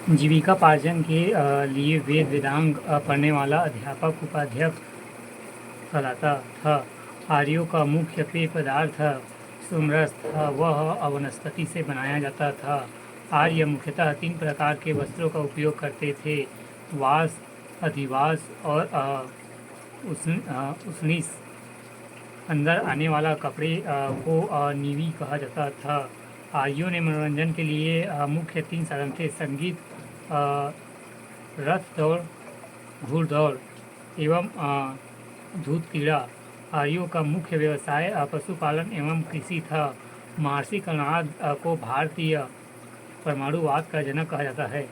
जीविकापार्जन के लिए वेद वेदांग पढ़ने वाला अध्यापक उपाध्यक्ष कहलाता था। आर्यों का मुख्य पेय पदार्थ सोमरस था, वह वनस्पति से बनाया जाता था। आर्य मुख्यतः 3 प्रकार के वस्त्रों का उपयोग करते थे: वास, अधिवास और उष्णीस। अंदर आने वाला कपड़े को नीवी कहा जाता था। आर्यों ने मनोरंजन के लिए मुख्य 3 साधन थे: संगीत, रथ दौड़, घुड़दौड़ एवं धूत क्रीड़ा। आर्यों का मुख्य व्यवसाय पशुपालन एवं कृषि था। महर्षि कणाद को भारतीय परमाणुवाद का जनक कहा जाता है।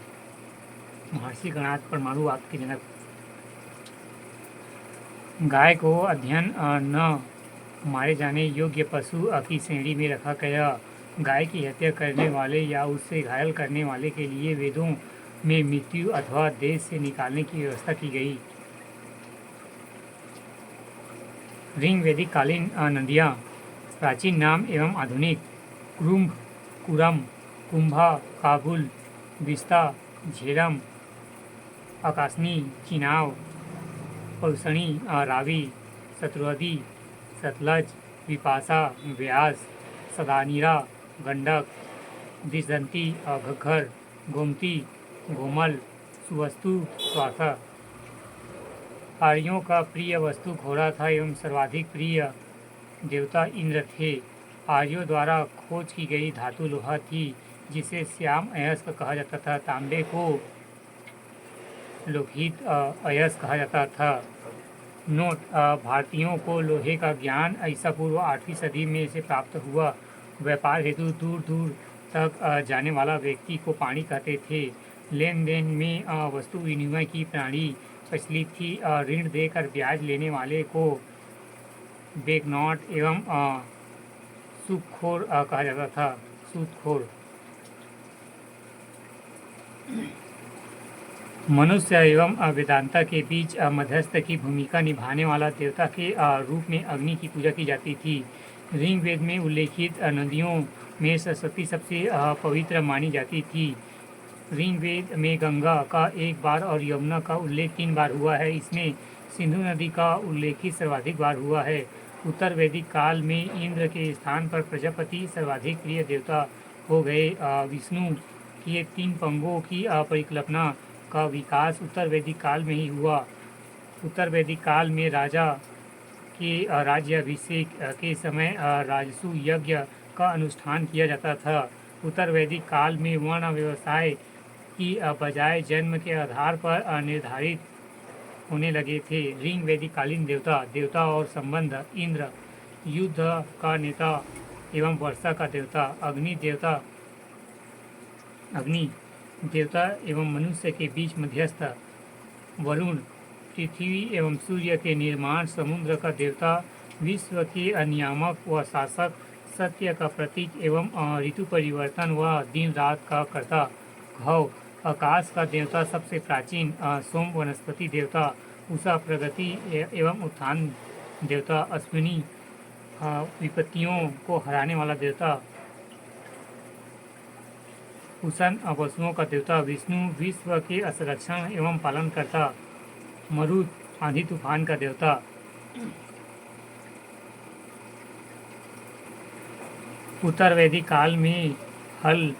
महर्षि कणाद परमाणुवाद के जनक। गाय को अध्ययन न मारे जाने योग्य पशु की श्रेणी में रखा गया। गाय की हत्या करने वाले या उससे घायल करने वाले के लिए वेदों में मृत्यु अथवा देश से निकालने की व्यवस्था की गई। ऋग वैदिक कालीन नदियाँ। प्राचीन नाम एवं आधुनिक: कुरुम्भ, कुरम, कुंभा, काबुल, बिस्ता, झेलम, अकासनी, चिनाव, पौसणी, रावी, शत्रुवदी, सतलज, विपाशा, व्यास, सदानीरा, गंडक, दिशदंती, घग्गर, गोमती, गोमल, सुवस्तु, स्वासा। आर्यों का प्रिय वस्तु घोड़ा था एवं सर्वाधिक प्रिय देवता इंद्र थे। आर्यों द्वारा खोज की गई धातु लोहा थी, जिसे श्याम अयस्क कहा जाता था। तांबे को लोहित अयस्क कहा जाता था। नोट: भारतीयों को लोहे का ज्ञान ईसा पूर्व 8वीं सदी में से प्राप्त हुआ। व्यापार हेतु दूर दूर तक जाने वाला व्यक्ति को पाणी कहते थे। लेन देन में वस्तु विनिमय की प्रणाली प्रचलित थी। ऋण देकर ब्याज लेने वाले को बेगनॉट एवं सूदखोर कहा जाता था। सूदखोर। मनुष्य एवं वेदांता के बीच मध्यस्थ की भूमिका निभाने वाला देवता के रूप में अग्नि की पूजा की जाती थी। ऋग्वेद में उल्लेखित नदियों में सरस्वती सबसे पवित्र मानी जाती थी। ऋग्वेद में गंगा का 1 बार और यमुना का उल्लेख 3 बार हुआ है। इसमें सिंधु नदी का उल्लेखित सर्वाधिक बार हुआ है। उत्तर वैदिक काल में इंद्र के स्थान पर प्रजापति सर्वाधिक प्रिय देवता हो गए। विष्णु के 3 पंगों की परिकल्पना का विकास उत्तर वैदिक काल में ही हुआ। उत्तर वैदिक काल में राजा के राज्याभिषेक के समय राजसु यज्ञ का अनुष्ठान किया जाता था। उत्तर वैदिक काल में वर्ण व्यवसाय की बजाय जन्म के आधार पर निर्धारित होने लगे थे। ऋग वैदिक कालीन देवता। देवता और संबंध: इंद्र युद्ध का नेता एवं वर्षा का देवता। अग्नि देवता एवं मनुष्य के बीच मध्यस्थ। वरुण पृथ्वी एवं सूर्य के निर्माण। समुद्र का देवता। विश्व के नियामक व शासक। सत्य का प्रतीक एवं ऋतु परिवर्तन व दिन रात का कर्ता। घव आकाश का देवता। सबसे प्राचीन। सोम वनस्पति देवता। उषा प्रगति एवं उत्थान देवता। अश्विनी विपत्तियों को हराने वाला देवता। कुशन पशुओं का देवता। विष्णु विश्व के संरक्षण एवं पालन करता। मरुत आंधी तूफान का देवता। उत्तर वैदिक काल में हल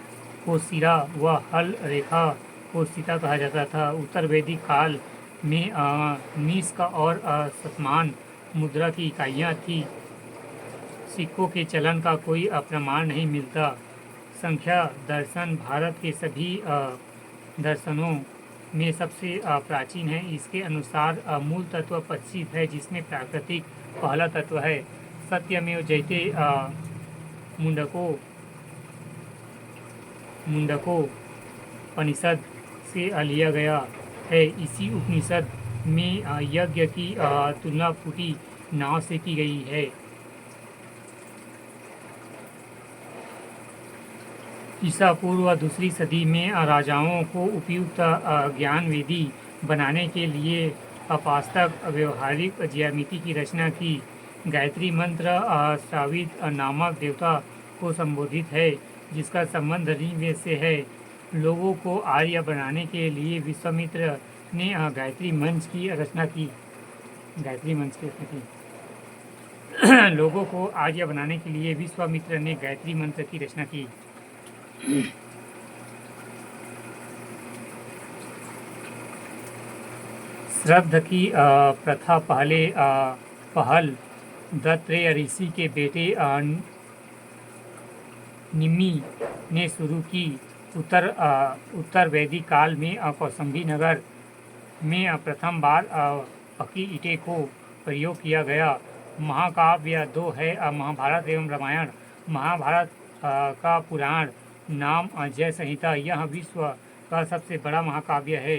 को सिरा व हल रेखा को सीता कहा जाता था। उत्तर वैदिक काल में निष्क और शतमान मुद्रा की इकाइयाँ थी। सिक्कों के चलन का कोई प्रमाण नहीं मिलता। संख्या दर्शन भारत के सभी दर्शनों में सबसे प्राचीन है। इसके अनुसार मूल तत्व 25 है, जिसमें प्राकृतिक पहला तत्व है। सत्यमेव जयते मुंडको उपनिषद से लिया गया है। इसी उपनिषद में यज्ञ की तुलना फूटी नाव से की गई है। ईसा पूर्व 2री सदी में राजाओं को उपयुक्त ज्ञानवेदी बनाने के लिए अपास्तक व्यवहारिक ज्यामिति की रचना की। गायत्री मंत्र श्रावित नामक देवता को संबोधित है, जिसका संबंध ऋग्वेद से है। लोगों को आर्य बनाने के लिए विश्वामित्र ने गायत्री मंत्र की रचना की। गायत्री मंत्र की रचना की। लोगों को आर्य बनाने के लिए विश्वामित्र ने गायत्री मंत्र की रचना की। श्राद्ध की प्रथा पहल दत्रेय ऋषि के बेटे निमि ने शुरू की। उत्तर वैदिक काल में कौशाम्बी नगर में प्रथम बार पक्की ईंटें को प्रयोग किया गया। महाकाव्य दो है, महाभारत एवं रामायण। महाभारत का पुराण नाम जय संहिता, यह विश्व का सबसे बड़ा महाकाव्य है।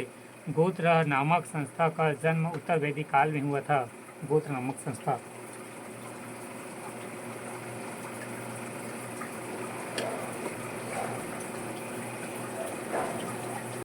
गोत्र नामक संस्था का जन्म उत्तर वैदिक काल में हुआ था। गोत्र नामक संस्था